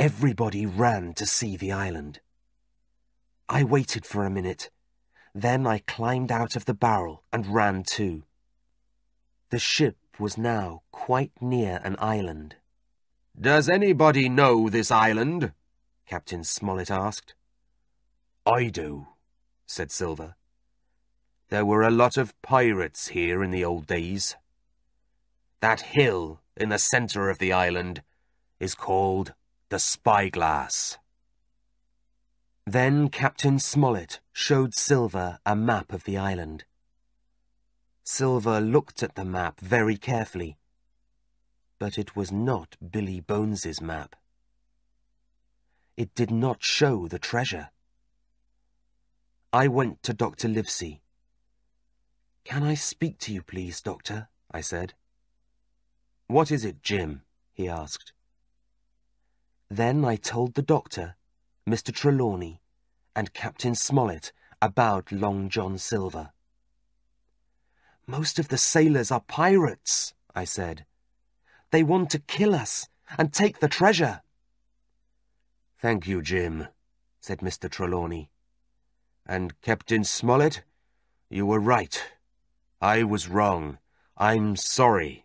Everybody ran to see the island. I waited for a minute. Then I climbed out of the barrel and ran too. The ship was now quite near an island. "Does anybody know this island?" Captain Smollett asked. "I do," said Silver. "There were a lot of pirates here in the old days. That hill in the centre of the island is called the Spyglass." Then Captain Smollett showed Silver a map of the island. Silver looked at the map very carefully, but it was not Billy Bones's map. It did not show the treasure. I went to Dr. Livesey. "Can I speak to you, please, Doctor?" I said. "What is it, Jim?" he asked. Then I told the doctor, Mr. Trelawney, and Captain Smollett about Long John Silver. "Most of the sailors are pirates," I said. "They want to kill us and take the treasure." "Thank you, Jim," said Mr. Trelawney. "And Captain Smollett, you were right. I was wrong. I'm sorry."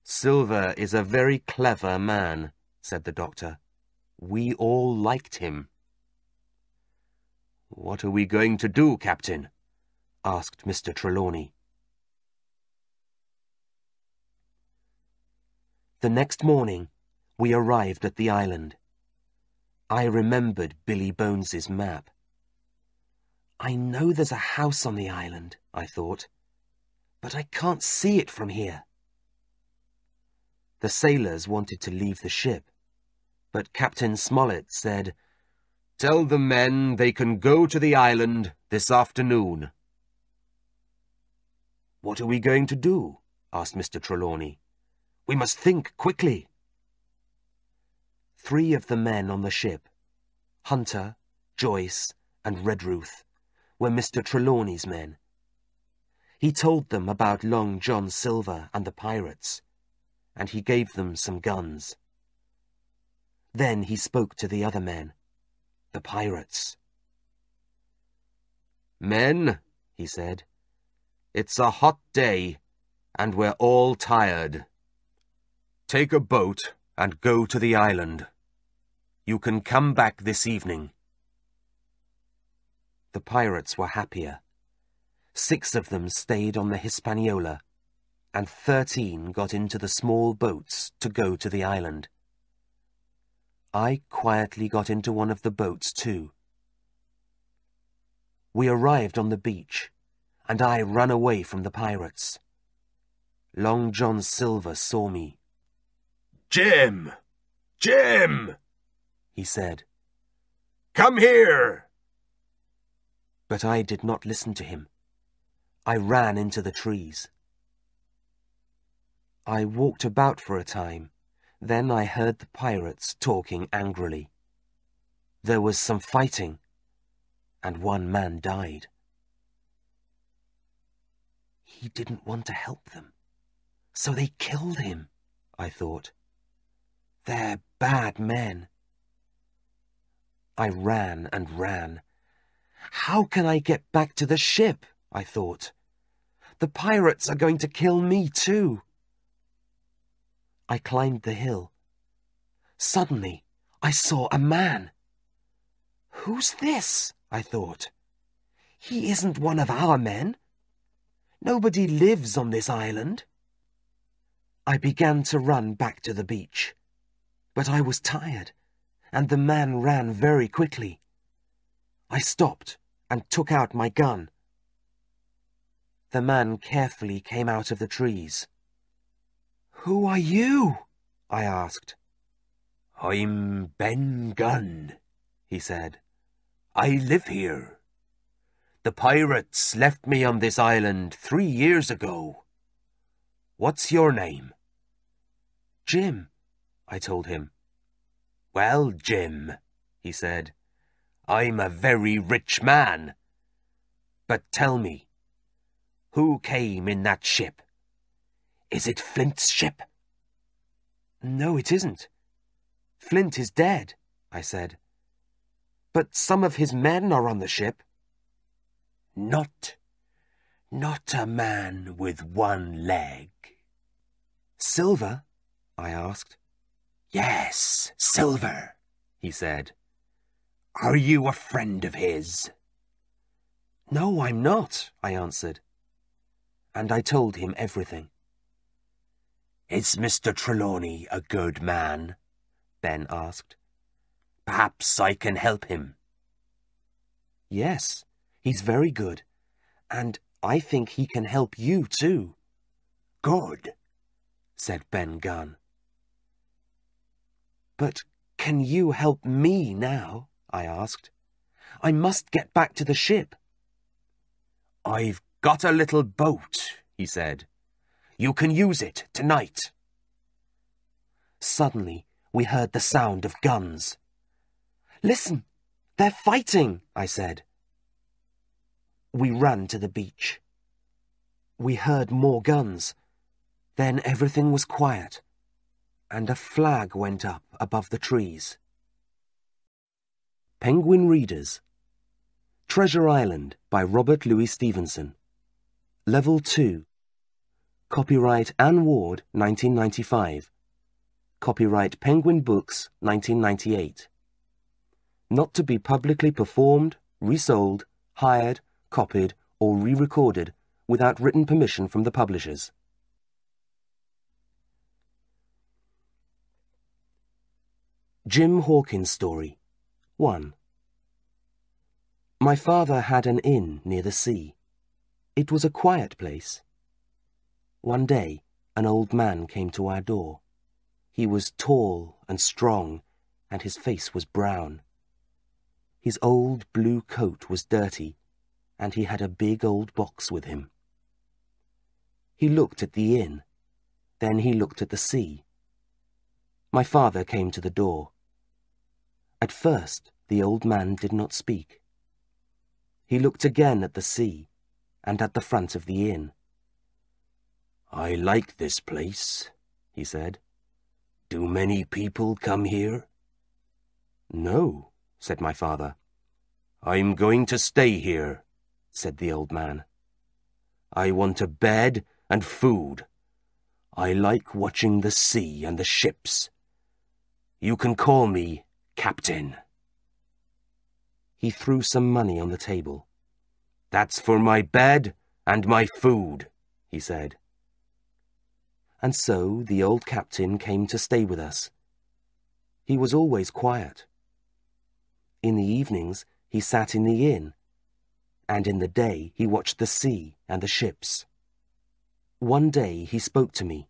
"Silver is a very clever man," said the doctor. "We all liked him." "What are we going to do, Captain?" asked Mr. Trelawney. The next morning, we arrived at the island. I remembered Billy Bones's map. "I know there's a house on the island," I thought, "but I can't see it from here." The sailors wanted to leave the ship, but Captain Smollett said, "Tell the men they can go to the island this afternoon." "What are we going to do?" asked Mr. Trelawney. "We must think quickly." 3 of the men on the ship, Hunter, Joyce, and Redruth, were Mr. Trelawney's men. He told them about Long John Silver and the pirates, and he gave them some guns. Then he spoke to the other men, the pirates. "Men," he said, "it's a hot day, and we're all tired. Take a boat and go to the island. You can come back this evening." The pirates were happier. 6 of them stayed on the Hispaniola, and 13 got into the small boats to go to the island. I quietly got into one of the boats too. We arrived on the beach, and I ran away from the pirates. Long John Silver saw me. "Jim! Jim!" he said. "Come here!" But I did not listen to him. I ran into the trees. I walked about for a time. Then I heard the pirates talking angrily. There was some fighting, and 1 man died. He didn't want to help them, so they killed him, I thought. They're bad men. I ran and ran. How can I get back to the ship? I thought. The pirates are going to kill me too. I climbed the hill. Suddenly, I saw a man. Who's this? I thought. He isn't one of our men. Nobody lives on this island. I began to run back to the beach, but I was tired, and the man ran very quickly. I stopped and took out my gun. The man carefully came out of the trees. "Who are you?" I asked. "I'm Ben Gunn," he said. "I live here. The pirates left me on this island 3 years ago. What's your name?" "Jim," I told him. "Well, Jim," he said, "I'm a very rich man. But tell me, who came in that ship? Is it Flint's ship?" "No, it isn't. Flint is dead, I said. But some of his men are on the ship. Not a man with one leg. Silver? I asked. Yes, Silver, he said. Are you a friend of his? No, I'm not, I answered. And I told him everything. Is Mr. Trelawney a good man? Ben asked. Perhaps I can help him. Yes, he's very good, and I think he can help you too. Good, said Ben Gunn. But can you help me now? I asked. I must get back to the ship. I've got a little boat, he said. You can use it tonight. Suddenly, we heard the sound of guns. Listen, they're fighting, I said. We ran to the beach. We heard more guns. Then everything was quiet, and a flag went up above the trees. Penguin Readers. Treasure Island by Robert Louis Stevenson. Level 2. Copyright Anne Ward, 1995. Copyright Penguin Books, 1998. Not to be publicly performed, resold, hired, copied, or re-recorded without written permission from the publishers. Jim Hawkins Story 1. My father had an inn near the sea. It was a quiet place. One day, an old man came to our door. He was tall and strong, and his face was brown. His old blue coat was dirty, and he had a big old box with him. He looked at the inn. Then he looked at the sea. My father came to the door. At first, the old man did not speak. He looked again at the sea and at the front of the inn. I like this place, he said. Do many people come here? No, said my father. I'm going to stay here, said the old man. I want a bed and food. I like watching the sea and the ships. You can call me Captain. He threw some money on the table. That's for my bed and my food, he said. And so the old captain came to stay with us. He was always quiet. In the evenings, he sat in the inn, and in the day he watched the sea and the ships. One day he spoke to me.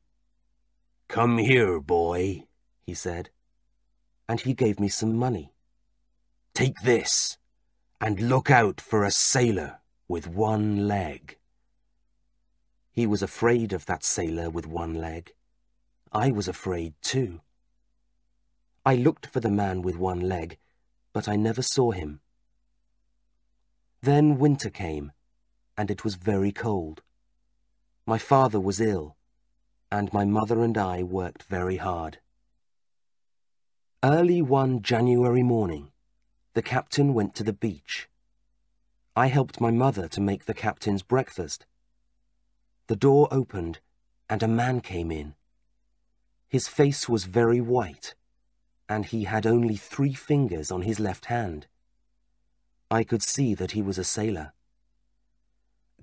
Come here, boy, he said, and he gave me some money. Take this, and look out for a sailor with one leg. He was afraid of that sailor with one leg. I was afraid too. I looked for the man with one leg, but I never saw him. Then winter came, and it was very cold. My father was ill, and my mother and I worked very hard. Early one January morning, the captain went to the beach. I helped my mother to make the captain's breakfast. The door opened, and a man came in. His face was very white, and he had only 3 fingers on his left hand. I could see that he was a sailor.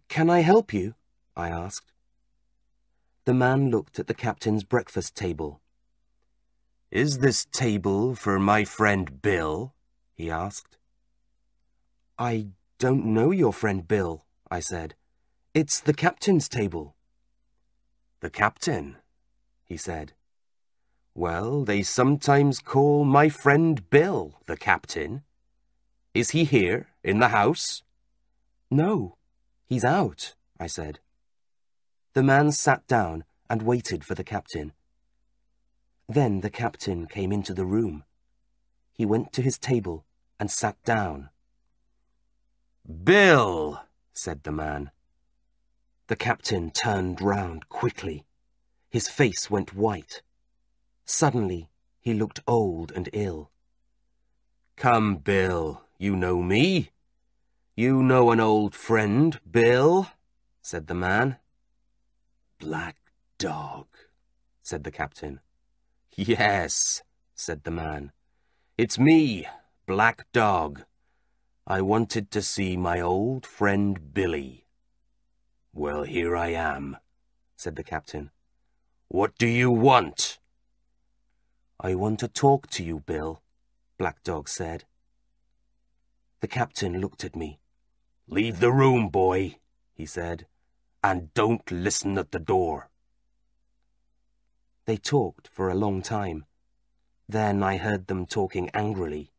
Can I help you? I asked. The man looked at the captain's breakfast table. Is this table for my friend Bill? He asked. I don't know your friend Bill, I said. It's the captain's table. The captain, he said. Well, they sometimes call my friend Bill the captain. Is he here, in the house? No, he's out, I said. The man sat down and waited for the captain. Then the captain came into the room. He went to his table and sat down. Bill, said the man. The captain turned round quickly. His face went white. Suddenly, He looked old and ill. "Come, Bill, you know me. You know an old friend, Bill," said the man. "Black Dog," said the captain. "Yes," said the man. "It's me, Black Dog. I wanted to see my old friend Billy." "Well, here I am," said the captain. "What do you want?" "I want to talk to you, Bill," Black Dog said. The captain looked at me. "Leave the room, boy," he said, "and don't listen at the door." They talked for a long time. Then I heard them talking angrily.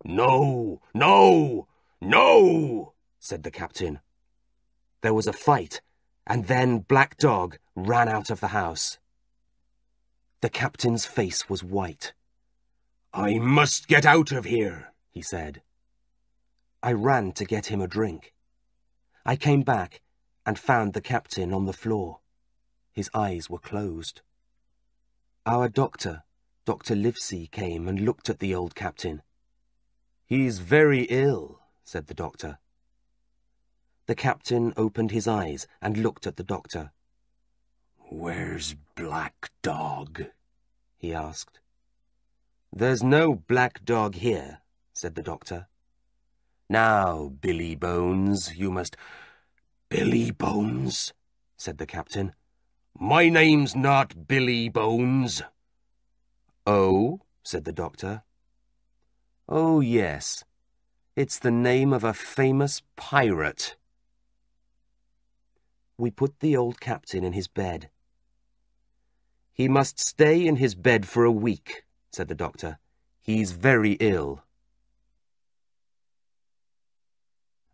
"No, no, no," said the captain. There was a fight, and then Black Dog ran out of the house. The captain's face was white. "I must get out of here," he said. I ran to get him a drink. I came back and found the captain on the floor. His eyes were closed. Our doctor, Dr. Livesey, came and looked at the old captain. "He's very ill," said the doctor. The captain opened his eyes and looked at the doctor. "Where's Black Dog?" he asked. "There's no Black Dog here," said the doctor. "Now, Billy Bones, you must—" "Billy Bones?" said the captain. "My name's not Billy Bones." "Oh?" said the doctor. "Oh, yes. It's the name of a famous pirate." We put the old captain in his bed. "He must stay in his bed for a week," said the doctor. "He's very ill."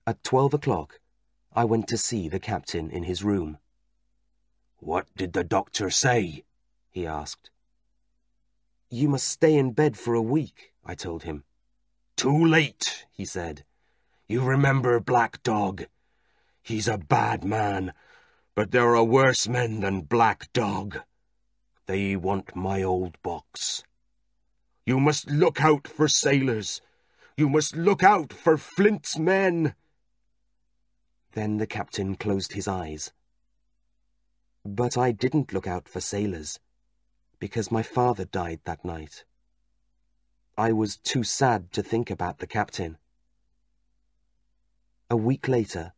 At 12 o'clock, I went to see the captain in his room. "What did the doctor say?" he asked. "You must stay in bed for a week," I told him. "Too late," he said. "You remember Black Dog? He's a bad man, but there are worse men than Black Dog. They want my old box. You must look out for sailors. You must look out for Flint's men." Then the captain closed his eyes. But I didn't look out for sailors, because my father died that night. I was too sad to think about the captain. A week later,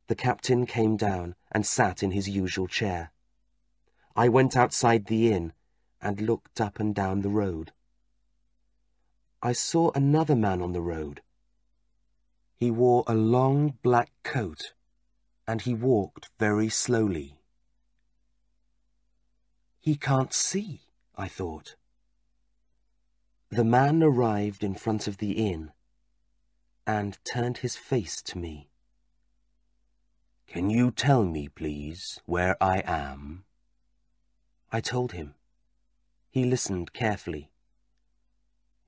the captain came down and sat in his usual chair. I went outside the inn and looked up and down the road. I saw another man on the road. He wore a long black coat, and he walked very slowly. "He can't see," I thought. The man arrived in front of the inn and turned his face to me. "Can you tell me, please, where I am?" I told him. He listened carefully.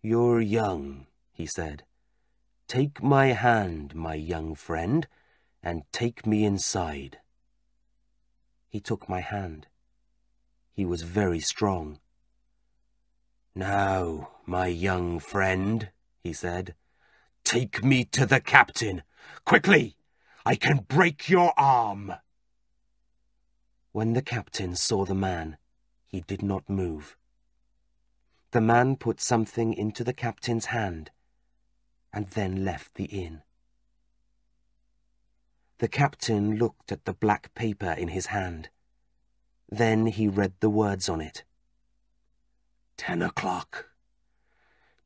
"You're young," he said. "Take my hand, my young friend, and take me inside." He took my hand. He was very strong. "Now, my young friend," he said, "take me to the captain. Quickly! I can break your arm." When the captain saw the man, he did not move. The man put something into the captain's hand and then left the inn. The captain looked at the black paper in his hand. Then he read the words on it. 10 o'clock.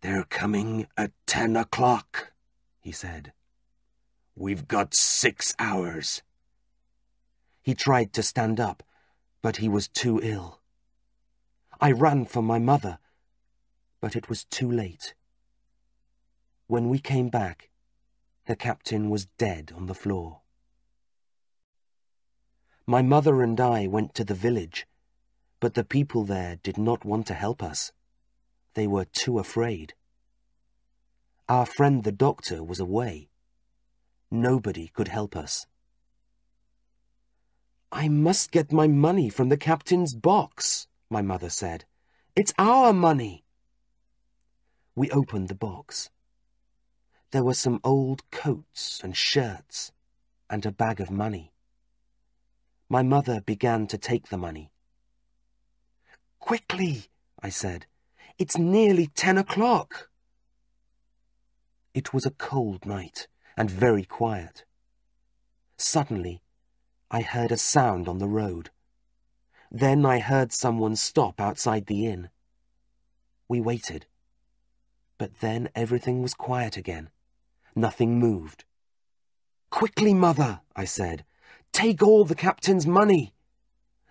They're coming at 10 o'clock, he said. We've got 6 hours. He tried to stand up, but he was too ill. I ran for my mother, but it was too late. When we came back, the captain was dead on the floor. My mother and I went to the village, but the people there did not want to help us. They were too afraid. Our friend the doctor was away. Nobody could help us. "I must get my money from the captain's box," my mother said. "It's our money." We opened the box. There were some old coats and shirts and a bag of money. My mother began to take the money. "Quickly," I said. "It's nearly 10 o'clock." It was a cold night and very quiet. Suddenly, I heard a sound on the road. Then I heard someone stop outside the inn. We waited. But then everything was quiet again. Nothing moved. "Quickly, Mother," I said. "Take all the captain's money."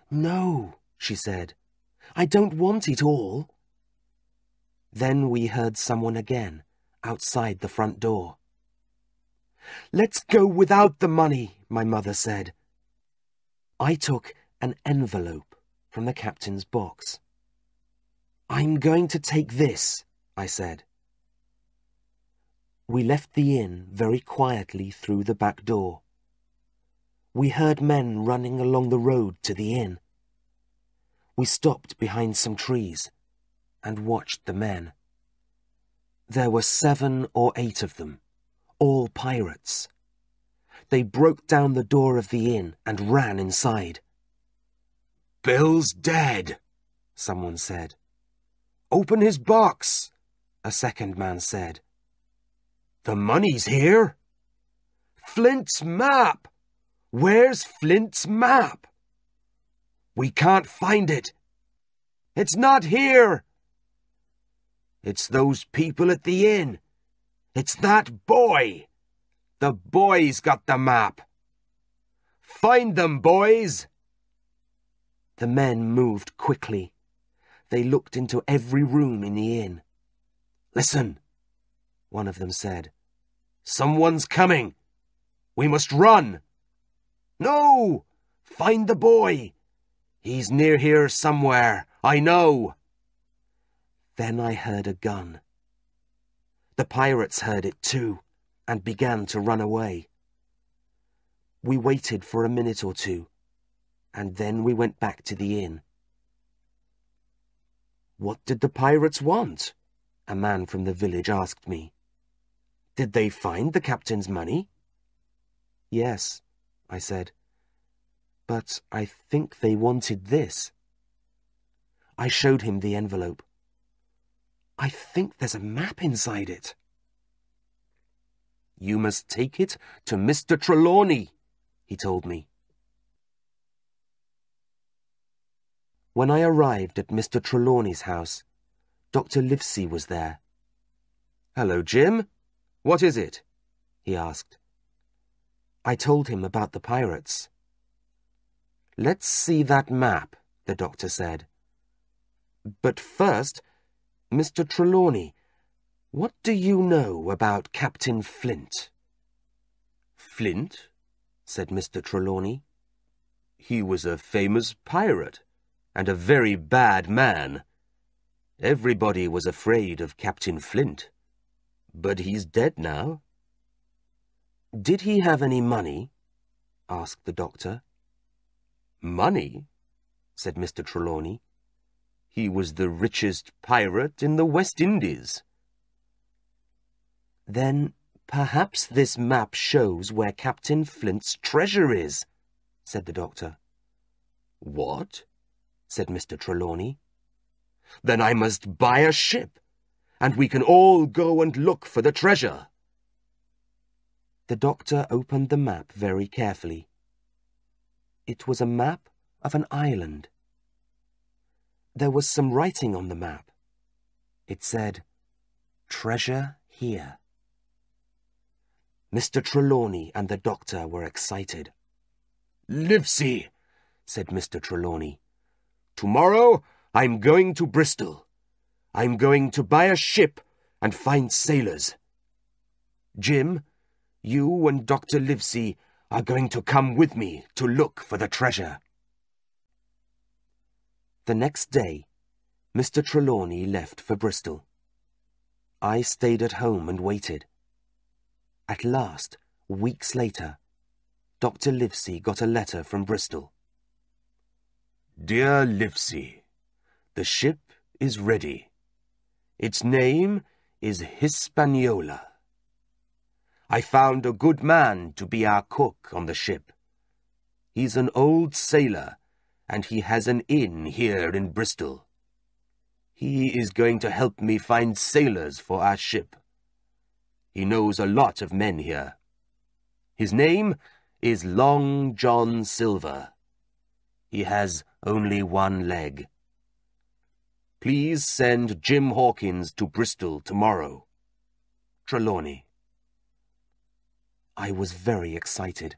"No," she said. "I don't want it all." Then we heard someone again, outside the front door. "Let's go without the money," my mother said. I took an envelope from the captain's box. "I'm going to take this," I said. We left the inn very quietly through the back door. We heard men running along the road to the inn. We stopped behind some trees and watched the men. There were 7 or 8 of them, all pirates. They broke down the door of the inn and ran inside. "Bill's dead," someone said. "Open his box," a second man said. "The money's here." "Flint's map! Where's Flint's map?" "We can't find it." "It's not here." "It's those people at the inn. It's that boy. The boy's got the map. Find them, boys." The men moved quickly. They looked into every room in the inn. "Listen," one of them said. "Someone's coming. We must run." "No! Find the boy. He's near here somewhere, I know." Then I heard a gun. The pirates heard it too, and began to run away. We waited for a minute or two, and then we went back to the inn. "What did the pirates want?" a man from the village asked me. "Did they find the captain's money?" "Yes," I said, "but I think they wanted this." I showed him the envelope. "I think there's a map inside it." "You must take it to Mr. Trelawney," he told me. When I arrived at Mr. Trelawney's house, Dr. Livesey was there. "Hello, Jim. What is it?" he asked. I told him about the pirates. "Let's see that map," the doctor said. "But first, Mr. Trelawney, what do you know about Captain Flint?" "Flint?" said Mr. Trelawney. "He was a famous pirate, and a very bad man. Everybody was afraid of Captain Flint. But he's dead now." "Did he have any money?" asked the doctor. "Money?" said Mr. Trelawney. "He was the richest pirate in the West Indies." "Then perhaps this map shows where Captain Flint's treasure is," said the doctor. "What?" said Mr. Trelawney. "Then I must buy a ship, and we can all go and look for the treasure." The doctor opened the map very carefully. It was a map of an island. There was some writing on the map. It said, "Treasure here." Mr. Trelawney and the doctor were excited. "Livesey," said Mr. Trelawney, "tomorrow I'm going to Bristol. I'm going to buy a ship and find sailors. Jim, you and Dr. Livesey are going to come with me to look for the treasure." The next day, Mr. Trelawney left for Bristol. I stayed at home and waited. At last, weeks later, Dr. Livesey got a letter from Bristol. "Dear Livesey, the ship is ready. Its name is Hispaniola. I found a good man to be our cook on the ship. He's an old sailor, and he has an inn here in Bristol. He is going to help me find sailors for our ship. He knows a lot of men here. His name is Long John Silver. He has only one leg. Please send Jim Hawkins to Bristol tomorrow. Trelawney. I was very excited.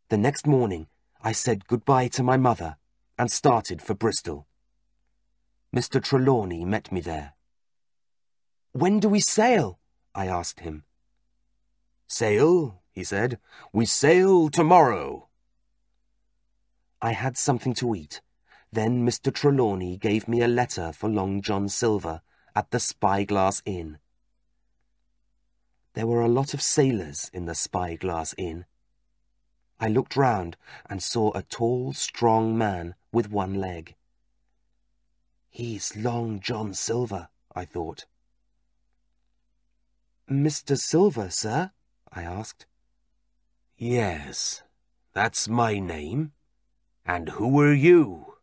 The next morning, I said goodbye to my mother and started for Bristol. Mr. Trelawney met me there. "When do we sail?" I asked him. "Sail?" he said. "We sail tomorrow." I had something to eat. Then Mr. Trelawney gave me a letter for Long John Silver at the Spyglass Inn. There were a lot of sailors in the Spyglass Inn. I looked round and saw a tall, strong man with one leg. "He's Long John Silver," I thought. "Mr. Silver, sir?" I asked. "Yes, that's my name. And who are you?"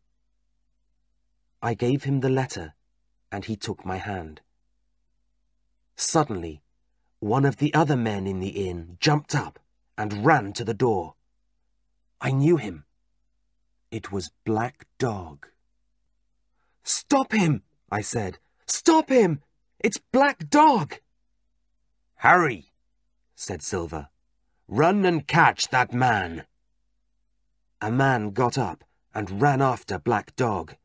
I gave him the letter, and he took my hand. Suddenly, one of the other men in the inn jumped up and ran to the door. I knew him. It was Black Dog. "Stop him!" I said. "Stop him! It's Black Dog!" "Harry," said Silver, "run and catch that man." A man got up and ran after Black Dog.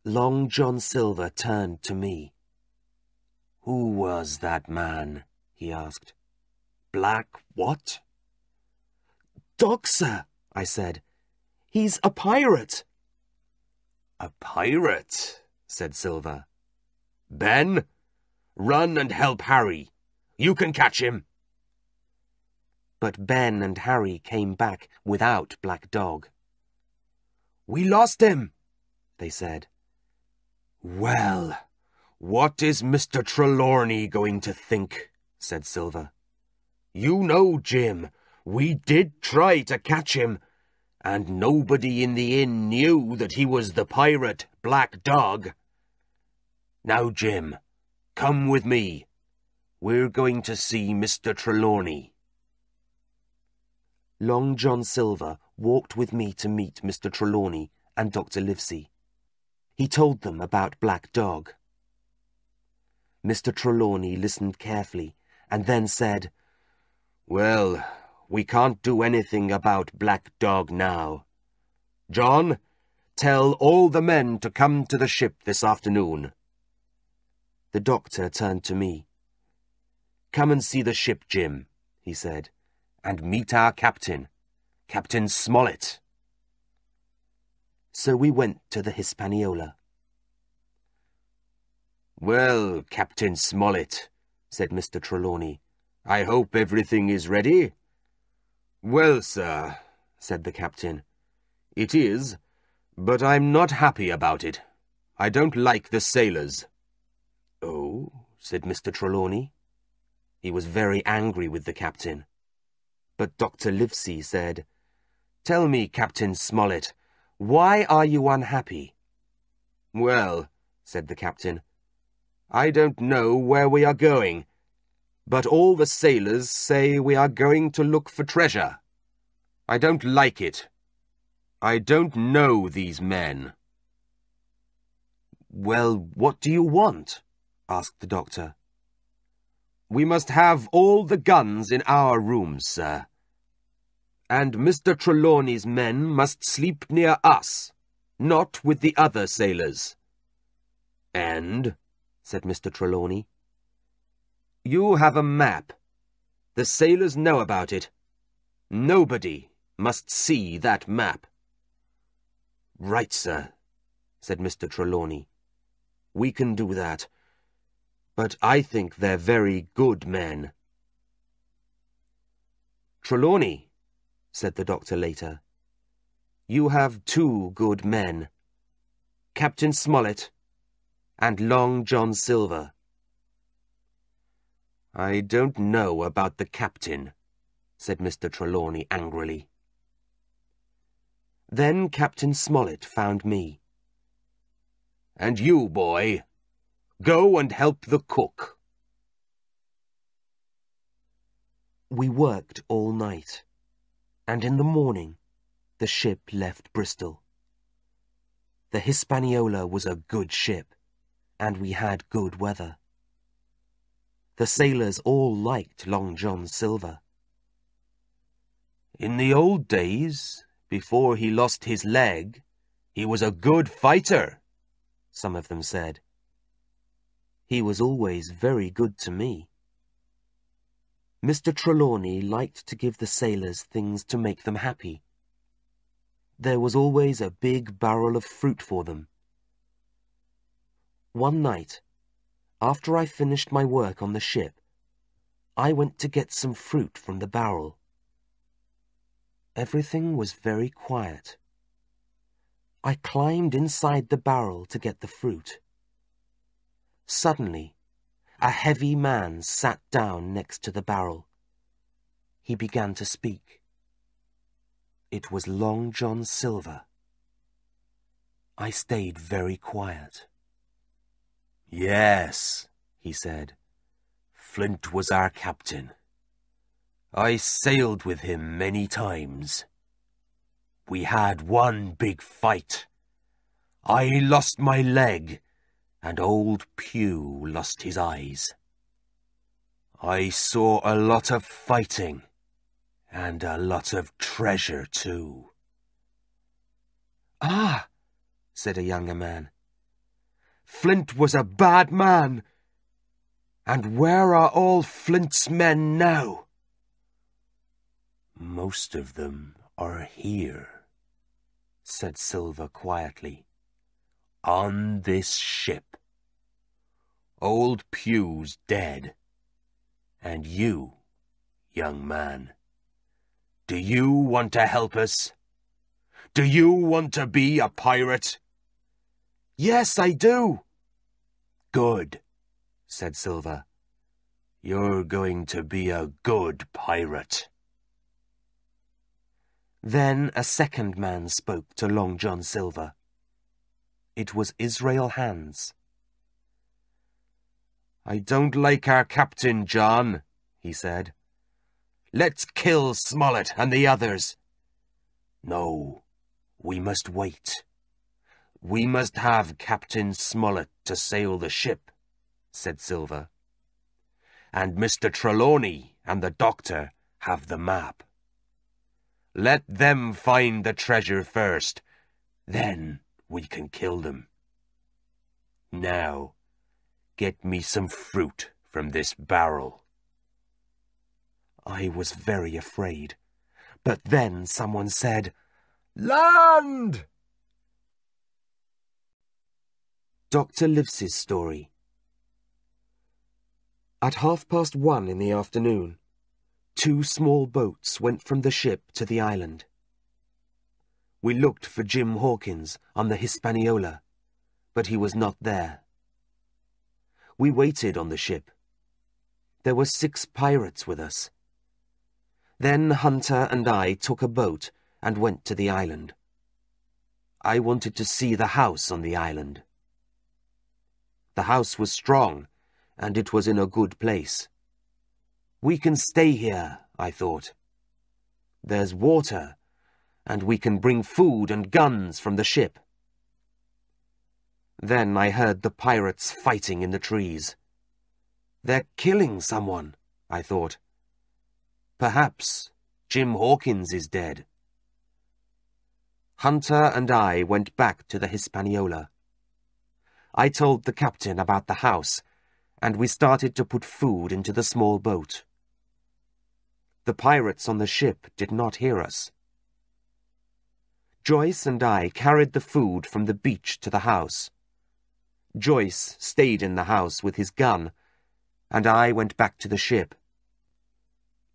Long John Silver turned to me. "Who was that man?" he asked. "Black what?" "Dog, sir," I said. "He's a pirate." "A pirate?" said Silver. "Ben, run and help Harry. You can catch him." But Ben and Harry came back without Black Dog. "We lost him," they said. "Well, what is Mr. Trelawney going to think?" said Silver. "You know, Jim, we did try to catch him, and nobody in the inn knew that he was the pirate Black Dog. Now, Jim, come with me. We're going to see Mr. Trelawney." Long John Silver walked with me to meet Mr. Trelawney and Dr. Livesey. He told them about Black Dog. Mr. Trelawney listened carefully and then said, "Well, we can't do anything about Black Dog now. John, tell all the men to come to the ship this afternoon." The doctor turned to me. "Come and see the ship, Jim," he said, "and meet our captain, Captain Smollett." So we went to the Hispaniola. "Well, Captain Smollett," said Mr. Trelawney, "I hope everything is ready?" "Well, sir," said the captain, "it is, but I'm not happy about it. I don't like the sailors." "Oh," said Mr. Trelawney. He was very angry with the captain. But Dr. Livesey said, "Tell me, Captain Smollett, why are you unhappy?" "Well," said the captain, "I don't know where we are going, but all the sailors say we are going to look for treasure. I don't like it. I don't know these men." "Well, what do you want?" asked the doctor. "We must have all the guns in our rooms, sir. And Mr. Trelawney's men must sleep near us, not with the other sailors." "And?" said Mr. Trelawney. "You have a map. The sailors know about it. Nobody must see that map." "Right, sir," said Mr. Trelawney. "We can do that. But I think they're very good men." "Trelawney," said the doctor later, "you have two good men, Captain Smollett and Long John Silver. "I don't know about the captain," said Mr. Trelawney angrily. Then Captain Smollett found me. "And you, boy, go and help the cook." We worked all night, and in the morning the ship left Bristol. The Hispaniola was a good ship, and we had good weather. The sailors all liked Long John Silver. "In the old days, before he lost his leg, he was a good fighter," some of them said. "He was always very good to me." Mr. Trelawney liked to give the sailors things to make them happy. There was always a big barrel of fruit for them. One night, after I finished my work on the ship, I went to get some fruit from the barrel. Everything was very quiet. I climbed inside the barrel to get the fruit. Suddenly, a heavy man sat down next to the barrel. He began to speak. It was Long John Silver. I stayed very quiet. "Yes," he said, "Flint was our captain. I sailed with him many times. We had one big fight. I lost my leg, and old Pew lost his eyes. I saw a lot of fighting, and a lot of treasure too." "Ah," said a younger man, "Flint was a bad man. And where are all Flint's men now?" "Most of them are here," said Silver quietly, "on this ship. Old Pew's dead. And you, young man, do you want to help us? Do you want to be a pirate?" "Yes, I do." "Good," said Silver. "You're going to be a good pirate." Then a second man spoke to Long John Silver. It was Israel Hands. "I don't like our captain, John," he said. "Let's kill Smollett and the others." "No, we must wait. We must have Captain Smollett to sail the ship," said Silver. "And Mr. Trelawney and the doctor have the map. Let them find the treasure first, then we can kill them. Now, get me some fruit from this barrel." I was very afraid, but then someone said, "Land!" Dr. Livesey's story. At 1:30 in the afternoon, 2 small boats went from the ship to the island. We looked for Jim Hawkins on the Hispaniola, but he was not there. We waited on the ship. There were 6 pirates with us. Then Hunter and I took a boat and went to the island. I wanted to see the house on the island. The house was strong, and it was in a good place. We can stay here, I thought. There's water, and we can bring food and guns from the ship. Then I heard the pirates fighting in the trees. They're killing someone, I thought. Perhaps Jim Hawkins is dead. Hunter and I went back to the Hispaniola. I told the captain about the house, and we started to put food into the small boat. The pirates on the ship did not hear us. Joyce and I carried the food from the beach to the house. Joyce stayed in the house with his gun, and I went back to the ship.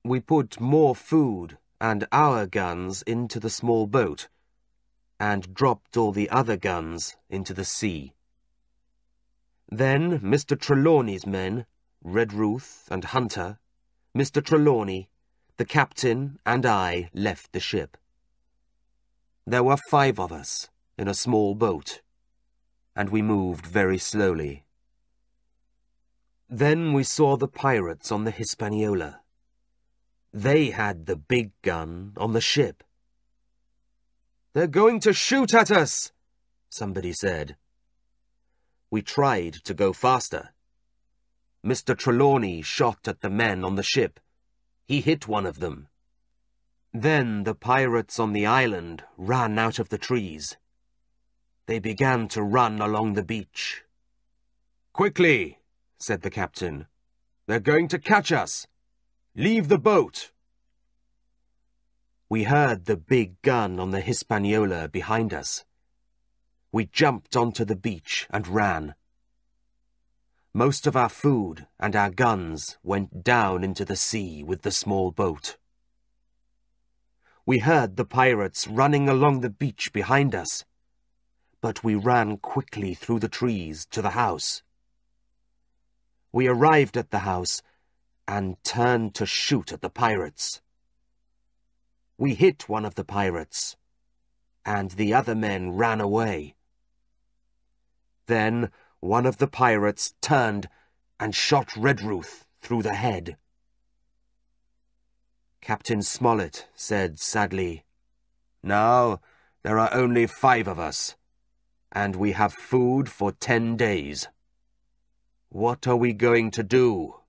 We put more food and our guns into the small boat, and dropped all the other guns into the sea. Then Mr. Trelawney's men Redruth and Hunter, Mr. Trelawney, the captain and I left the ship. There were 5 of us in a small boat, and we moved very slowly. Then we saw the pirates on the Hispaniola. They had the big gun on the ship. "They're going to shoot at us," somebody said. We tried to go faster. Mr. Trelawney shot at the men on the ship. He hit one of them. Then the pirates on the island ran out of the trees. They began to run along the beach. "Quickly," said the captain. "They're going to catch us. Leave the boat." We heard the big gun on the Hispaniola behind us. We jumped onto the beach and ran. Most of our food and our guns went down into the sea with the small boat. We heard the pirates running along the beach behind us, but we ran quickly through the trees to the house. We arrived at the house and turned to shoot at the pirates. We hit one of the pirates, and the other men ran away. Then one of the pirates turned and shot Redruth through the head. Captain Smollett said sadly, "Now there are only 5 of us, and we have food for 10 days. What are we going to do?"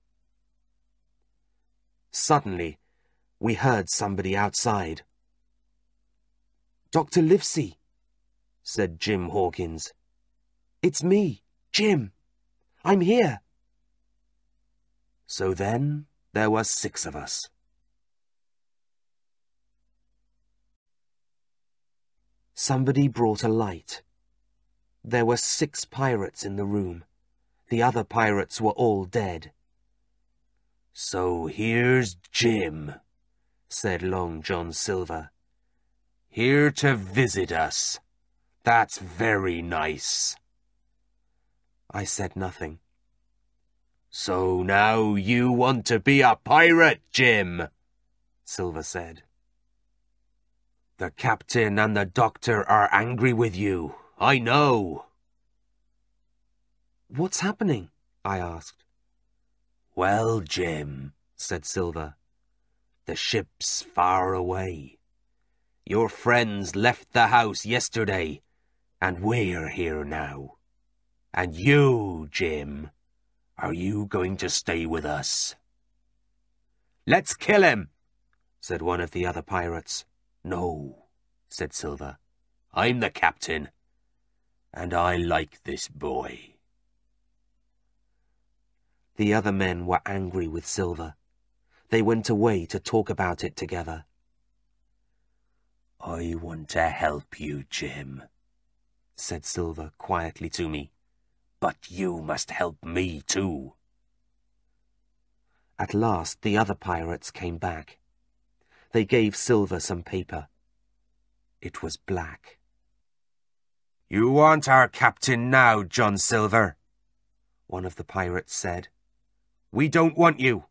Suddenly, we heard somebody outside. "Dr. Livesey," said Jim Hawkins. "It's me, Jim. I'm here." So then there were 6 of us. Somebody brought a light. There were 6 pirates in the room. The other pirates were all dead. "So here's Jim," said Long John Silver. "Here to visit us. That's very nice." I said nothing. "So now you want to be a pirate, Jim," Silver said. "The captain and the doctor are angry with you, I know." "What's happening?" I asked. "Well, Jim," said Silver, "the ship's far away. Your friends left the house yesterday, and we're here now. And you, Jim, are you going to stay with us?" "Let's kill him," said one of the other pirates. "No," said Silver. "I'm the captain, and I like this boy." The other men were angry with Silver. They went away to talk about it together. "I want to help you, Jim," said Silver quietly to me. "But you must help me too." At last the other pirates came back. They gave Silver some paper. It was black. "You aren't our captain now, John Silver," one of the pirates said. "We don't want you,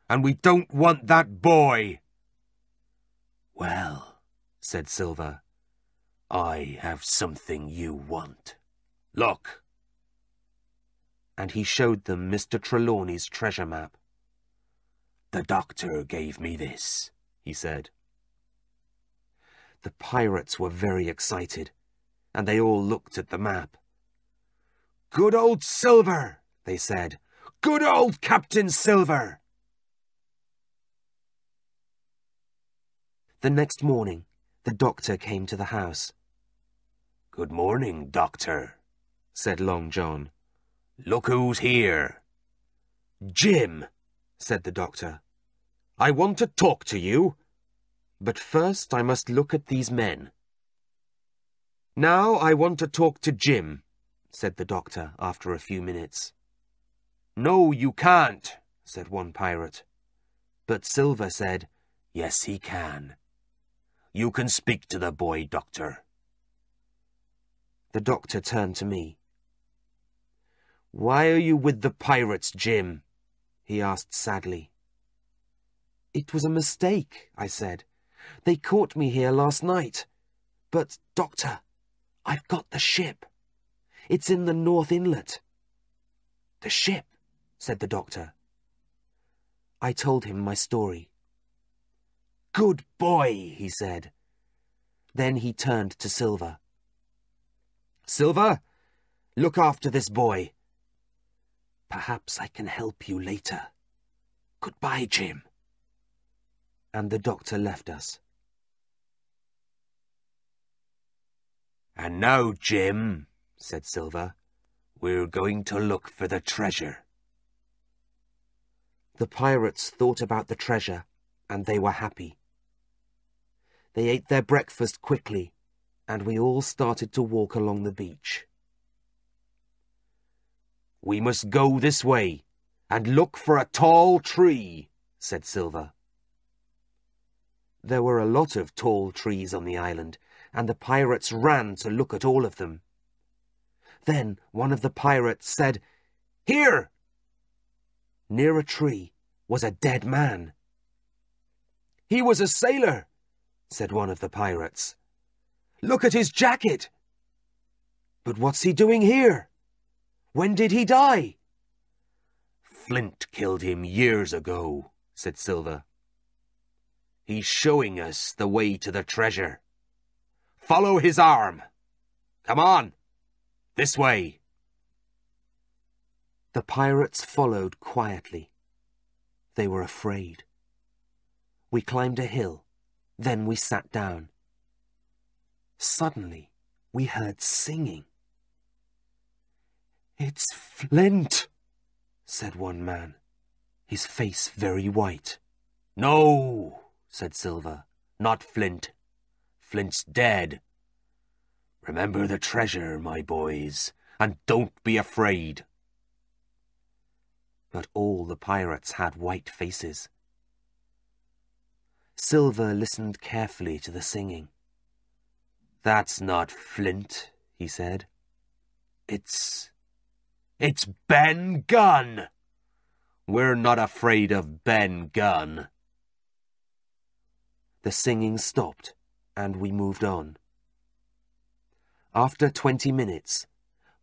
and we don't want that boy." "Well," said Silver, "I have something you want. Look." And he showed them Mr. Trelawney's treasure map. "The doctor gave me this," he said. The pirates were very excited, and they all looked at the map. "Good old Silver," they said. "Good old Captain Silver." The next morning, the doctor came to the house. "Good morning, doctor," said Long John. "Look who's here." "Jim," said the doctor, "I want to talk to you. But first I must look at these men." "Now I want to talk to Jim," said the doctor after a few minutes. "No, you can't," said one pirate. But Silver said, "Yes, he can. You can speak to the boy, doctor." The doctor turned to me. "Why are you with the pirates, Jim?" he asked sadly. It was a mistake, I said. They caught me here last night. But, Doctor, I've got the ship. It's in the North Inlet. The ship, said the doctor. I told him my story. Good boy, he said. Then he turned to Silver. Silver, look after this boy. Perhaps I can help you later. Goodbye, Jim. And the doctor left us. And now, Jim, said Silver, we're going to look for the treasure. The pirates thought about the treasure, and they were happy. They ate their breakfast quickly, and we all started to walk along the beach. We must go this way, and look for a tall tree, said Silver. There were a lot of tall trees on the island, and the pirates ran to look at all of them. Then one of the pirates said, Here! Near a tree was a dead man. He was a sailor, said one of the pirates. Look at his jacket. But what's he doing here? When did he die? Flint killed him years ago, said Silver. He's showing us the way to the treasure. Follow his arm. Come on, this way. The pirates followed quietly. They were afraid. We climbed a hill. Then we sat down. Suddenly, we heard singing. It's Flint, said one man, his face very white. No, said Silver, not Flint. Flint's dead. Remember the treasure, my boys, and don't be afraid. But all the pirates had white faces. Silver listened carefully to the singing. That's not Flint, he said. It's Ben Gunn. We're not afraid of Ben Gunn. The singing stopped, and we moved on. After 20 minutes,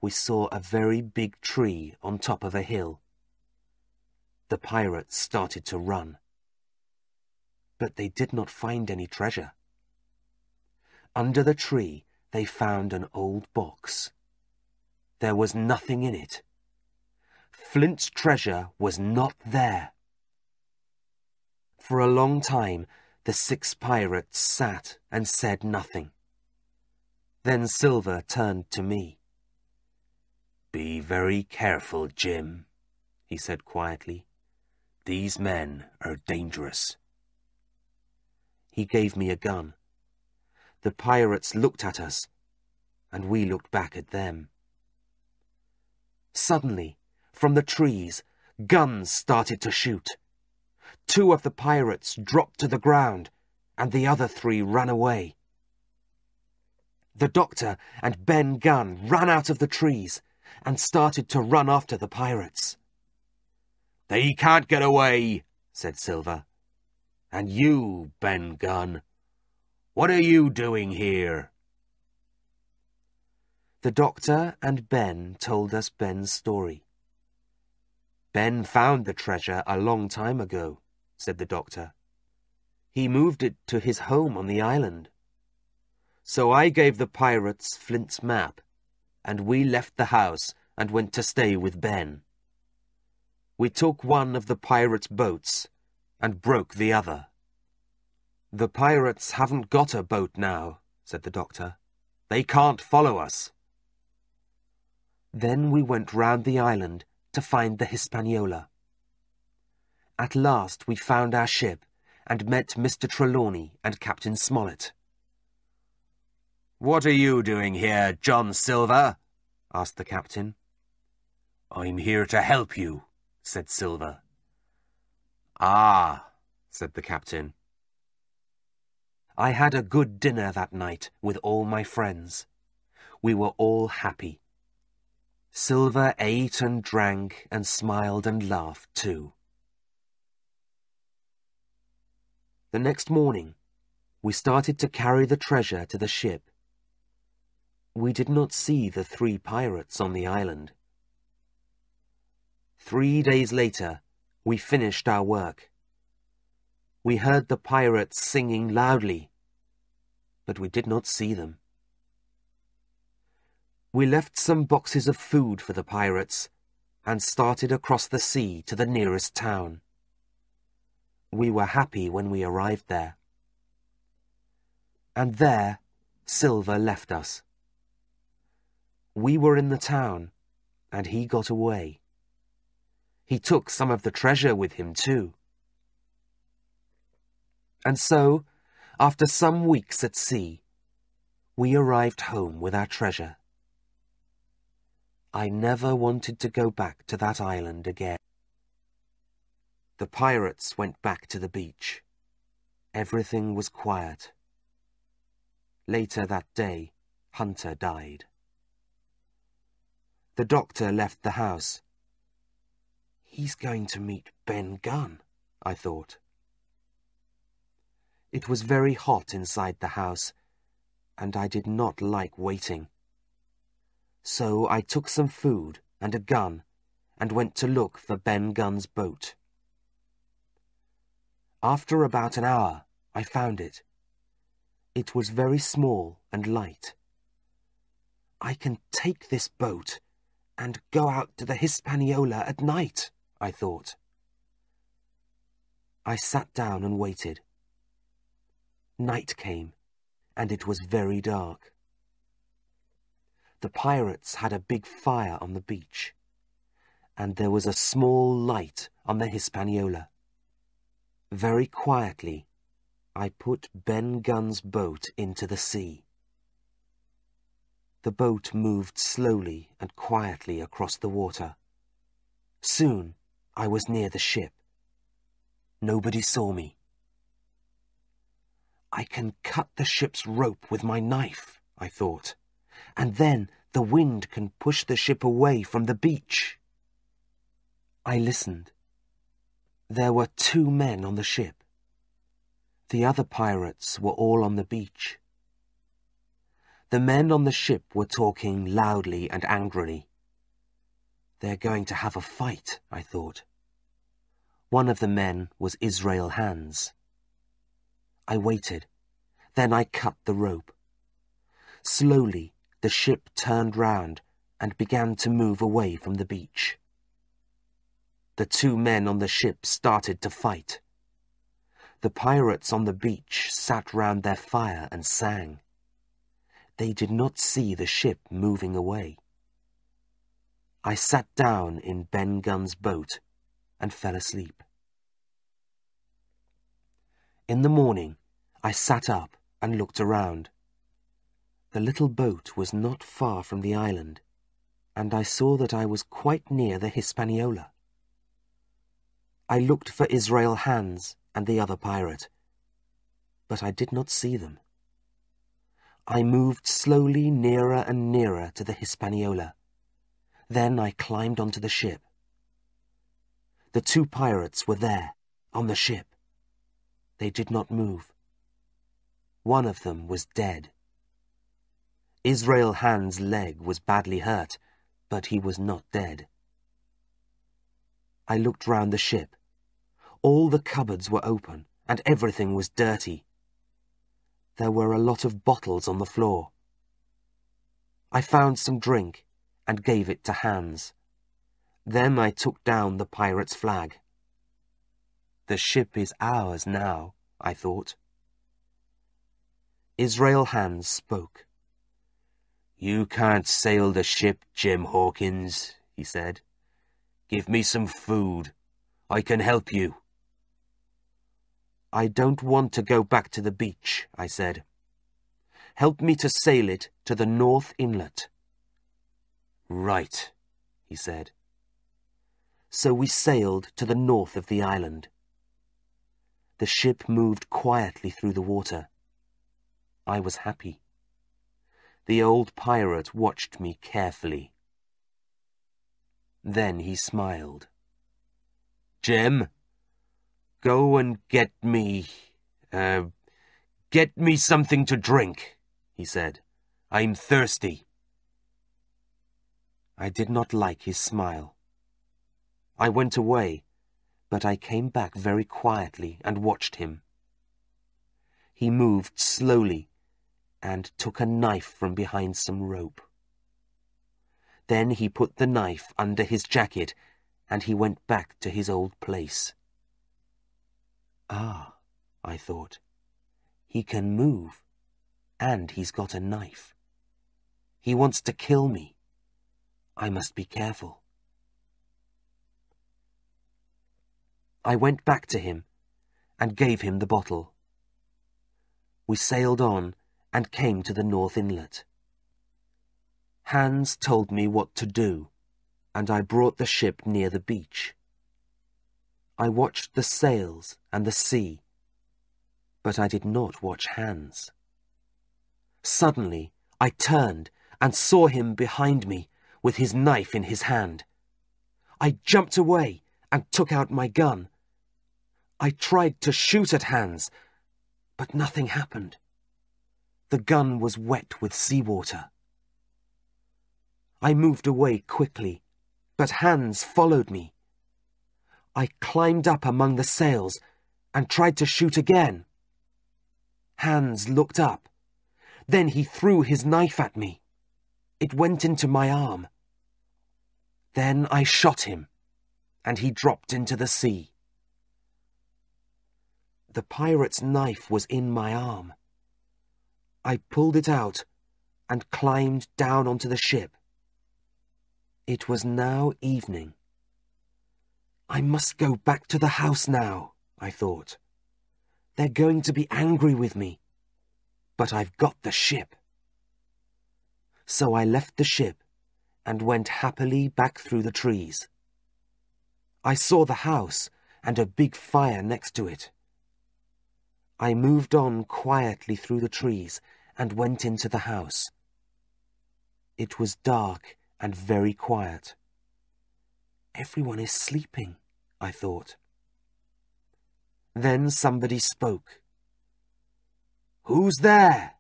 we saw a very big tree on top of a hill. The pirates started to run. But they did not find any treasure. Under the tree, they found an old box. There was nothing in it. Flint's treasure was not there. For a long time, the 6 pirates sat and said nothing. Then Silver turned to me. Be very careful, Jim, he said quietly. These men are dangerous. He gave me a gun. The pirates looked at us, and we looked back at them. Suddenly, from the trees, guns started to shoot. 2 of the pirates dropped to the ground, and the other 3 ran away. The doctor and Ben Gunn ran out of the trees and started to run after the pirates. They can't get away, said Silver. And you, Ben Gunn, what are you doing here? The doctor and Ben told us Ben's story. Ben found the treasure a long time ago, said the doctor. He moved it to his home on the island. So I gave the pirates Flint's map, and we left the house and went to stay with Ben. We took one of the pirates' boats and broke the other. The pirates haven't got a boat now, said the doctor. They can't follow us. Then we went round the island to find the Hispaniola. At last we found our ship and met Mr. Trelawney and Captain Smollett. What are you doing here, John Silver? Asked the captain. I'm here to help you, said Silver. Ah, said the captain. I had a good dinner that night with all my friends. We were all happy. Silver ate and drank and smiled and laughed too. The next morning, we started to carry the treasure to the ship. We did not see the 3 pirates on the island. 3 days later, we finished our work. We heard the pirates singing loudly, but we did not see them. We left some boxes of food for the pirates and started across the sea to the nearest town. We were happy when we arrived there. And there, Silver left us. We were in the town, and he got away. He took some of the treasure with him too. And so, after some weeks at sea, we arrived home with our treasure. I never wanted to go back to that island again. The pirates went back to the beach. Everything was quiet. Later that day, Hunter died. The doctor left the house. He's going to meet Ben Gunn, I thought. It was very hot inside the house, and I did not like waiting. So I took some food and a gun and went to look for Ben Gunn's boat. After about an hour, I found it. It was very small and light. I can take this boat and go out to the Hispaniola at night, I thought. I sat down and waited. Night came, and it was very dark. The pirates had a big fire on the beach, and there was a small light on the Hispaniola. Very quietly, I put Ben Gunn's boat into the sea. The boat moved slowly and quietly across the water. Soon, I was near the ship. Nobody saw me. I can cut the ship's rope with my knife, I thought, and then the wind can push the ship away from the beach. I listened. There were 2 men on the ship. The other pirates were all on the beach. The men on the ship were talking loudly and angrily. They're going to have a fight, I thought. One of the men was Israel Hands. I waited. Then I cut the rope. Slowly, the ship turned round and began to move away from the beach. The 2 men on the ship started to fight. The pirates on the beach sat round their fire and sang. They did not see the ship moving away. I sat down in Ben Gunn's boat and fell asleep. In the morning, I sat up and looked around. The little boat was not far from the island, and I saw that I was quite near the Hispaniola. I looked for Israel Hands and the other pirate, but I did not see them. I moved slowly nearer and nearer to the Hispaniola. Then I climbed onto the ship. The 2 pirates were there, on the ship. They did not move. One of them was dead. Israel Hands' leg was badly hurt, but he was not dead. I looked round the ship. All the cupboards were open, and everything was dirty. There were a lot of bottles on the floor. I found some drink and gave it to Hands. Then I took down the pirate's flag. The ship is ours now, I thought. Israel Hands spoke. "You can't sail the ship, Jim Hawkins," he said. "Give me some food. I can help you." "I don't want to go back to the beach," I said. "Help me to sail it to the North Inlet." "Right," he said. So we sailed to the north of the island. The ship moved quietly through the water. I was happy. The old pirate watched me carefully. Then he smiled. "Jim, go and get me Get me something to drink, he said. I'm thirsty. I did not like his smile. I went away, but I came back very quietly and watched him. He moved slowly and took a knife from behind some rope. Then he put the knife under his jacket and he went back to his old place. Ah, I thought, he can move, and he's got a knife. He wants to kill me. I must be careful. I went back to him and gave him the bottle. We sailed on and came to the North Inlet. Hans told me what to do, and I brought the ship near the beach. I watched the sails and the sea, but I did not watch Hans. Suddenly, I turned and saw him behind me with his knife in his hand. I jumped away and took out my gun. I tried to shoot at Hans, but nothing happened. The gun was wet with seawater. I moved away quickly, but Hans followed me. I climbed up among the sails and tried to shoot again. Hans looked up. Then he threw his knife at me. It went into my arm. Then I shot him, and he dropped into the sea. The pirate's knife was in my arm. I pulled it out and climbed down onto the ship. It was now evening. I must go back to the house now, I thought. They're going to be angry with me, but I've got the ship. So I left the ship and went happily back through the trees. I saw the house and a big fire next to it. I moved on quietly through the trees and went into the house. It was dark and very quiet. Everyone is sleeping, I thought. Then somebody spoke. "Who's there?"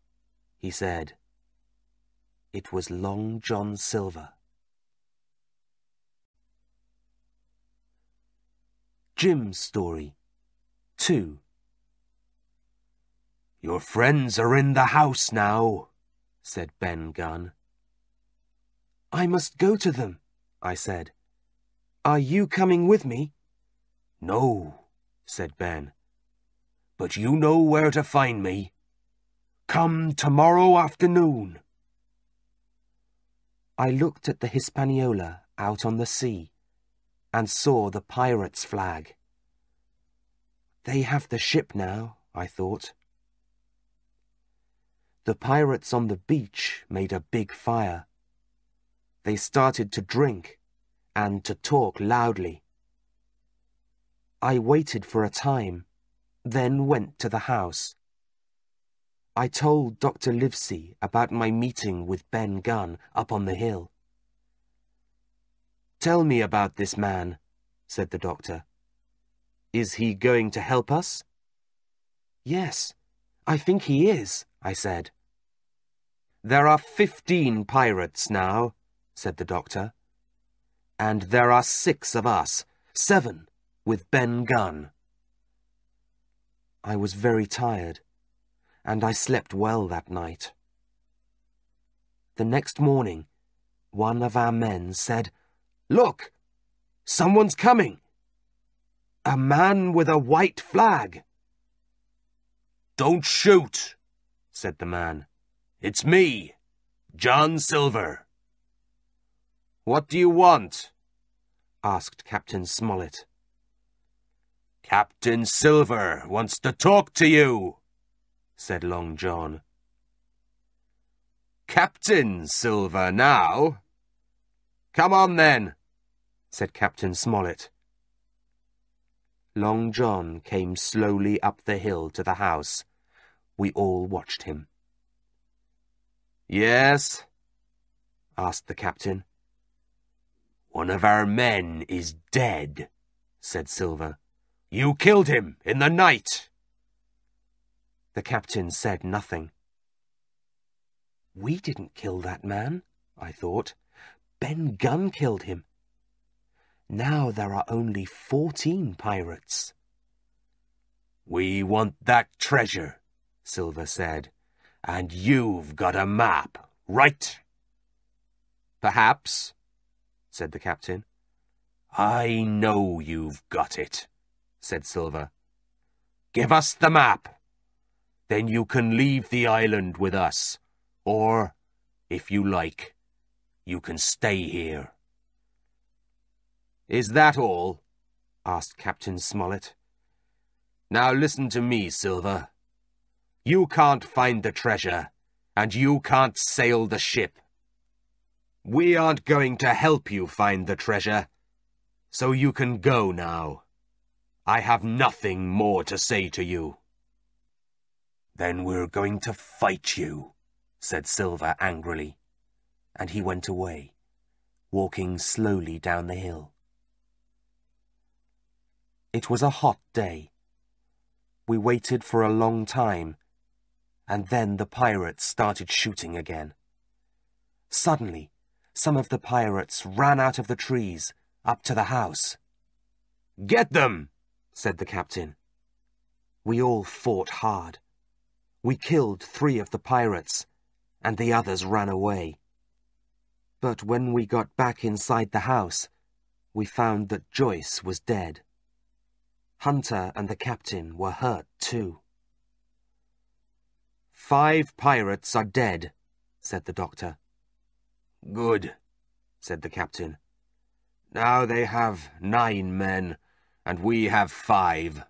he said. It was Long John Silver. Jim's Story 2. "Your friends are in the house now," said Ben Gunn. "I must go to them," I said. "Are you coming with me?" "No," said Ben. "But you know where to find me. Come tomorrow afternoon." I looked at the Hispaniola out on the sea and saw the pirates' flag. They have the ship now, I thought. The pirates on the beach made a big fire. They started to drink and to talk loudly. I waited for a time, then went to the house. I told Dr. Livesey about my meeting with Ben Gunn up on the hill. "Tell me about this man," said the doctor. "Is he going to help us?" "Yes, I think he is," I said. "There are 15 pirates now," said the doctor. "And there are 6 of us, 7 with Ben Gunn." I was very tired, and I slept well that night. The next morning, one of our men said, "Look, someone's coming. A man with a white flag." "Don't shoot," said the man. "It's me, John Silver." "What do you want?" asked Captain Smollett. "Captain Silver wants to talk to you," said Long John. "Captain Silver now? Come on then," said Captain Smollett. Long John came slowly up the hill to the house. We all watched him. "Yes?" asked the captain. "One of our men is dead," said Silver. "You killed him in the night." The captain said nothing. We didn't kill that man, I thought. Ben Gunn killed him. Now there are only 14 pirates. We want that treasure, Silver said, and you've got a map, right? Perhaps, said the captain. I know you've got it, said Silver. Give us the map. Then you can leave the island with us, or, if you like, you can stay here. Is that all? Asked Captain Smollett. Now listen to me, Silver. You can't find the treasure, and you can't sail the ship. We aren't going to help you find the treasure, so you can go now. I have nothing more to say to you. Then we're going to fight you, said Silver angrily, and he went away, walking slowly down the hill. It was a hot day. We waited for a long time, and then the pirates started shooting again. Suddenly, some of the pirates ran out of the trees, up to the house. Get them, said the captain. We all fought hard. We killed 3 of the pirates, and the others ran away. But when we got back inside the house, we found that Joyce was dead. Hunter and the captain were hurt too. 5 pirates are dead, said the doctor. Good, said the captain. Now they have 9 men, and we have 5.